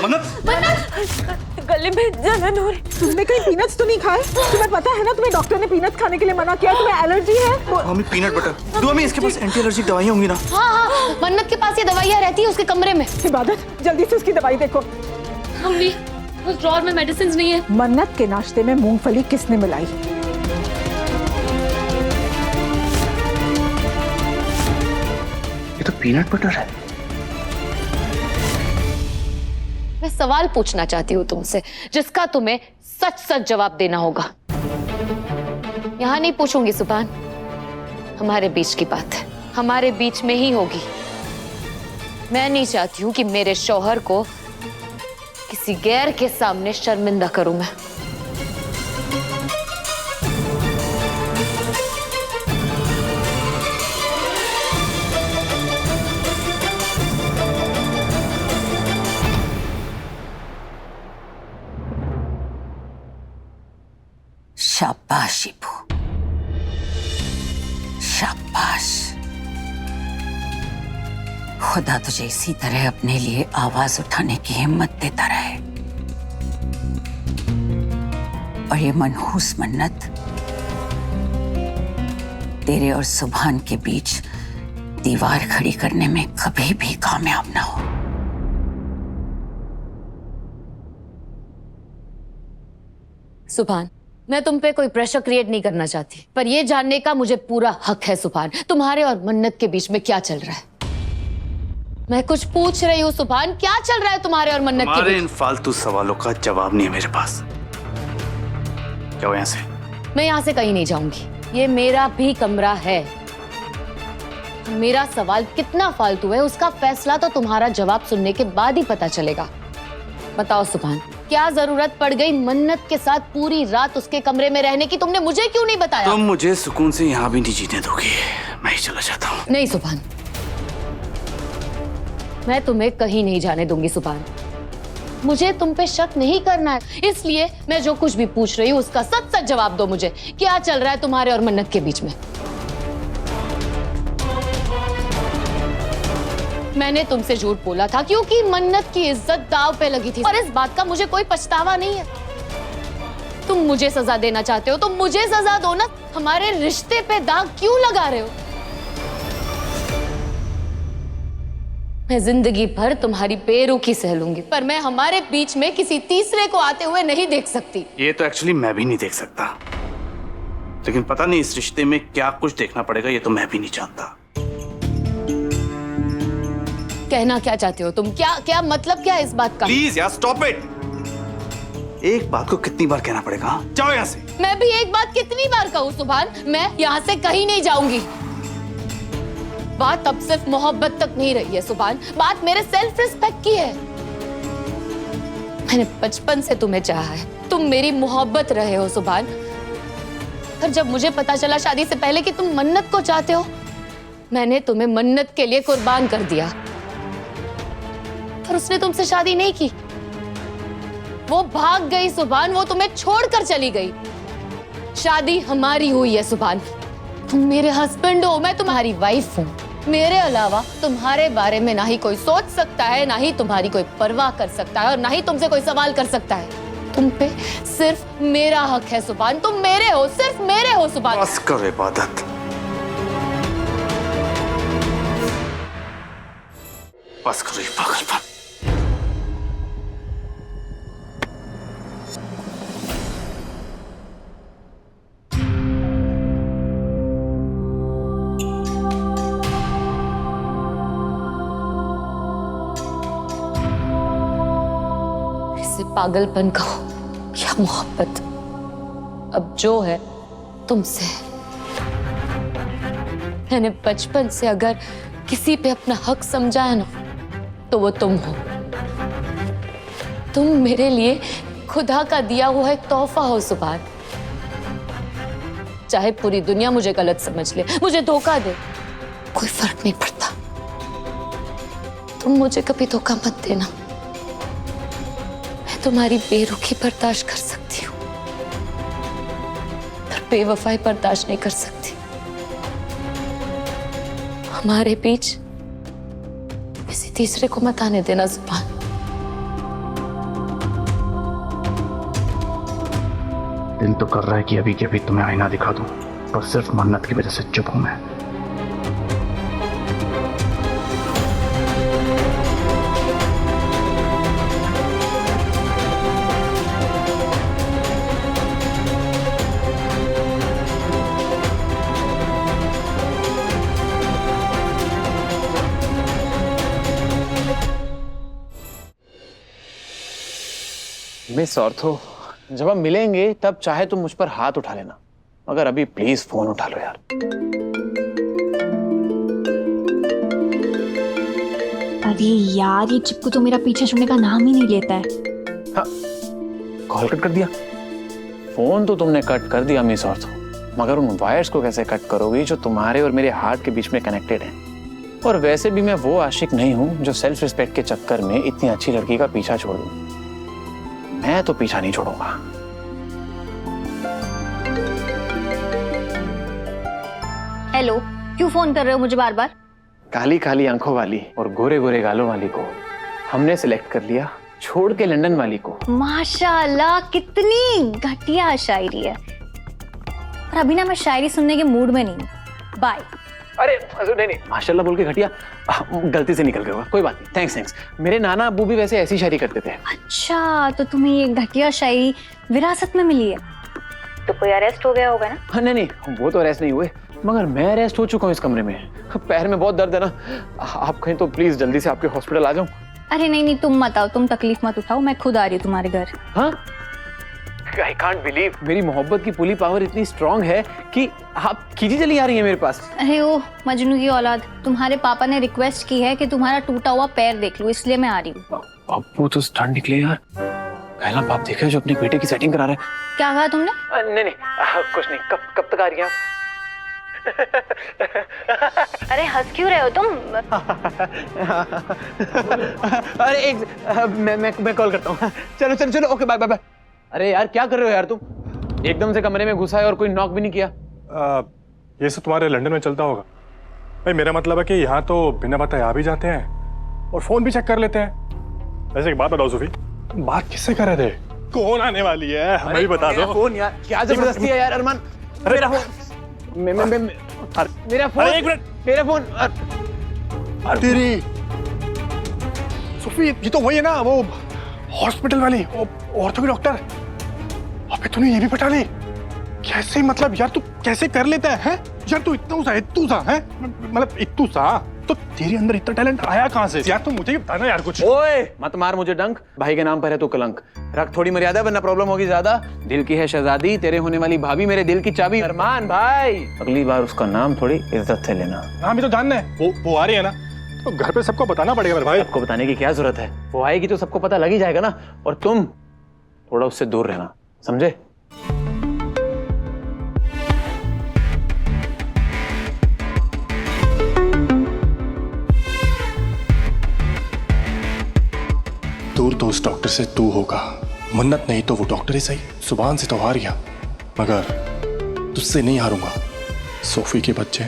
मन्नत गले में जलन हो रही। तुमने कहीं पीनट्स तो नहीं खाए? तुम्हें पता है ना तुम्हें डॉक्टर ने पीनट्स खाने के लिए मना किया, तुम्हें एलर्जी है। मम्मी पीनट बटर दो, मम्मी इसके पास एंटी एलर्जिक दवाइयाँ होंगी ना? हाँ, मन्नत के पास ये दवाइयाँ रहती है उसके कमरे में। इबादत जल्दी से उसकी दवाई देखो। मम्मी उस ड्रॉर में मेडिसिन नहीं है। मन्नत के नाश्ते में मूंगफली किसने मिलाई? ये तो पीनट बटर है। मैं सवाल पूछना चाहती हूँ तुमसे, जिसका तुम्हें सच सच जवाब देना होगा। यहाँ नहीं पूछूंगी सुभान, हमारे बीच की बात है, हमारे बीच में ही होगी। मैं नहीं चाहती हूँ कि मेरे शौहर को किसी गैर के सामने शर्मिंदा करूं मैं। शाबाश शिबू, शाबाश। खुदा तुझे इसी तरह अपने लिए आवाज उठाने की हिम्मत देता रहे। और ये मनहूस मन्नत तेरे और सुभान के बीच दीवार खड़ी करने में कभी भी कामयाब ना हो। सुभान, मैं तुम पे कोई प्रेशर क्रिएट नहीं करना चाहती, पर यह जानने का मुझे पूरा हक है सुभान, तुम्हारे और मन्नत के बीच में क्या चल रहा है। मैं कुछ पूछ रही हूँ सुभान, क्या चल रहा है तुम्हारे और मन्नत के बीच? तुम्हारे इन फालतू सवालों का जवाब नहीं है मेरे पास। जाओ यहाँ से। मैं यहाँ से कहीं नहीं जाऊंगी, ये मेरा भी कमरा है। मेरा सवाल कितना फालतू है उसका फैसला तो तुम्हारा जवाब सुनने के बाद ही पता चलेगा। बताओ सुभान, क्या जरूरत पड़ गई मन्नत के साथ पूरी रात उसके कमरे में रहने की? तुमने मुझे क्यों नहीं बताया? तुम मुझे सुकून से यहाँ भी नहीं जीने दोगी, मैं ही चला जाता हूँ। नहीं सुभान, मैं तुम्हें कहीं नहीं जाने दूंगी सुभान। मुझे तुम पे शक नहीं करना है, इसलिए मैं जो कुछ भी पूछ रही हूँ उसका सच सच जवाब दो मुझे। क्या चल रहा है तुम्हारे और मन्नत के बीच में? मैंने तुमसे झूठ बोला था क्योंकि मन्नत की इज्जत दांव पे लगी थी, और इस बात का मुझे कोई पछतावा नहीं है। तुम मुझे सजा देना चाहते हो तो मुझे सजा दो ना, हमारे रिश्ते पे दाग क्यों लगा रहे हो? मैं जिंदगी भर तुम्हारी बेरुखी सह लूंगी, पर मैं हमारे बीच में किसी तीसरे को आते हुए नहीं देख सकती। ये तो एक्चुअली मैं भी नहीं देख सकता, लेकिन पता नहीं इस रिश्ते में क्या कुछ देखना पड़ेगा, ये तो मैं भी नहीं जानता। कहना क्या चाहते हो तुम? क्या मतलब क्या है इस बात का? प्लीज यार स्टॉप इट। एक बात को कितनी बार कहना पड़ेगा? जाओ यहाँ से। मैं भी एक बात कितनी बार कहूँ सुभान, मैं यहाँ से कहीं नहीं जाऊंगी। बात अब सिर्फ मोहब्बत तक नहीं रही है सुभान, बात मेरे सेल्फ रिस्पेक्ट की है। मैंने बचपन से तुम्हें चाहा है, तुम मेरी मोहब्बत रहे हो सुभान। पर जब मुझे पता चला शादी से पहले कि तुम मन्नत को चाहते हो, मैंने तुम्हें मन्नत के लिए कुर्बान कर दिया। पर उसने तुमसे शादी नहीं की, वो भाग गई सुभान, वो तुम्हें छोड़कर चली गई। शादी हमारी हुई है सुभान, तुम मेरे हस्बैंड हो, मैं तुम्हारी वाइफ हूँ। मेरे अलावा तुम्हारे बारे में ना ही कोई सोच सकता है, ना ही तुम्हारी कोई परवाह कर सकता है, और ना ही तुमसे कोई सवाल कर सकता है। तुम पे सिर्फ मेरा हक है सुभान, तुम मेरे हो, सिर्फ मेरे हो सुभान। बस करो इबादत, बस करो ये पागलपन। पागलपन कहो या मोहब्बत, अब जो है तुमसे। मैंने बचपन से अगर किसी पे अपना हक समझा है ना, तो वो तुम हो। तुम मेरे लिए खुदा का दिया हुआ एक तोहफा हो सुभान। चाहे पूरी दुनिया मुझे गलत समझ ले, मुझे धोखा दे, कोई फर्क नहीं पड़ता। तुम मुझे कभी धोखा मत देना। तुम्हारी बेरुखी बर्दाश्त कर सकती हूँ, पर बेवफाई बर्दाश्त नहीं कर सकती। हमारे बीच किसी तीसरे को मत आने देना सुभान। दिन तो कर रहा है कि अभी के अभी तुम्हें आईना दिखा दूं, पर सिर्फ मन्नत की वजह से चुप हूं मैं। मिस ऑर्थो, जब हम मिलेंगे तब चाहे तुम मुझ पर हाथ उठा लेना, मगर अभी प्लीज फोन उठा लो यार। अरे यार, ये चिपकू तो मेरा पीछे छोड़ने का नाम ही नहीं लेता है। हाँ, कॉल कट कर दिया। फोन तो तुमने कट कर दिया मिस ऑर्थो, मगर उन वायर्स को कैसे कट करोगी जो तुम्हारे और मेरे हार्ट के बीच में कनेक्टेड हैं। और वैसे भी मैं वो आशिक नहीं हूं जो सेल्फ रिस्पेक्ट के चक्कर में इतनी अच्छी लड़की का पीछा छोड़ दूं। मैं तो पीछा नहीं छोड़ूंगा। हेलो, क्यों फोन कर रहे हो मुझे बार बार? काली काली आंखों वाली और गोरे गोरे गालों वाली को हमने सिलेक्ट कर लिया, छोड़ के लंदन वाली को। माशाल्लाह, कितनी घटिया शायरी है। पर अभी ना मैं शायरी सुनने के मूड में नहीं हूँ। बाय। अरे नहीं, माशाल्लाह बोल के घटिया गलती से निकल गया होगा, कोई बात नहीं। थैंक्स। मेरे नाना अबू भी वैसे ऐसी शायरी करते थे। अच्छा, तो तुम्हें ये घटिया शायरी विरासत में मिली है? तो कोई अरेस्ट हो गया होगा ना? हाँ, नहीं, वो तो अरेस्ट नहीं हुए, मगर मैं अरेस्ट हो चुका हूँ इस कमरे में। पैर में बहुत दर्द है ना, आप कहीं तो प्लीज जल्दी से आपके हॉस्पिटल आ जाऊं। अरे नहीं, तुम मत आओ, तुम तकलीफ मत उठाओ, मैं खुद आ रही हूँ तुम्हारे घर। हाँ, आई कांट बिलीव मेरी मोहब्बत की पुली पावर इतनी स्ट्रांग है कि आप खींची चली आ रही है मेरे पास। अरे ओ मजनू की औलाद, तुम्हारे पापा ने रिक्वेस्ट की है कि तुम्हारा टूटा हुआ पैर देख लूं, इसलिए मैं आ रही हूँ। अब्बू तो स्टंट निकले यार। पहला बाप देखा जो अपने बेटे की सेटिंग करा रहे हैं। क्या कहा तुमने? नहीं, कुछ नहीं। कब तक आ रही हैं आप? अरे हंस क्यों रहे हो तुम? अरे मैं कॉल करता हूँ। चलो, ओके, बाय। अरे यार, क्या कर रहे हो यार तुम? एकदम से कमरे में घुसा है और कोई नॉक भी नहीं किया। ये सब तुम्हारे लंदन में चलता होगा भाई। मेरा मतलब है कि यहाँ तो बिना बताए आ भी जाते हैं और फोन भी चेक कर लेते हैं। वैसे एक बात बताओ सोफी, तुम बात किससे कर रहे थे? कौन आने वाली है हमें भी बता दो। फोन यार, क्या जबरदस्ती है यार अरमान। मेरा फोन, मेरा फोन, एक मिनट, मेरा फोन। तेरी सोफी, ये तो वही है ना, वो हॉस्पिटल वाली औरतों की डॉक्टर। अबे तूने ये भी पटा ली? कैसे, मतलब यार तू कैसे कर लेता है? यार तू इत्तू सा है, मतलब इत्तू सा, तो तेरे अंदर इतना टैलेंट आया कहाँ से? यार तू मुझे ही बताना यार कुछ। ओए मत मार मुझे डंक, भाई के नाम पर है तो कलंक। रख थोड़ी मर्यादा वरना प्रॉब्लम होगी ज्यादा। दिल की है शहजादी, तेरे होने वाली भाभी मेरे दिल की चाबी। अरमान भाई, अगली बार उसका नाम थोड़ी इज्जत से लेना। नाम ही तो जानना है। वो आ रही है ना, तो घर पे सबको बताना पड़ेगा मेरे भाई। सबको बताने की क्या जरूरत है? वो आएगी तो सबको पता लग ही जाएगा ना। और तुम थोड़ा उससे दूर रहना, समझे? दूर तो उस डॉक्टर से तू होगा, मन्नत नहीं तो वो डॉक्टर ही सही। सुभान से तो हार गया, मगर तुझसे नहीं हारूंगा। सोफी के बच्चे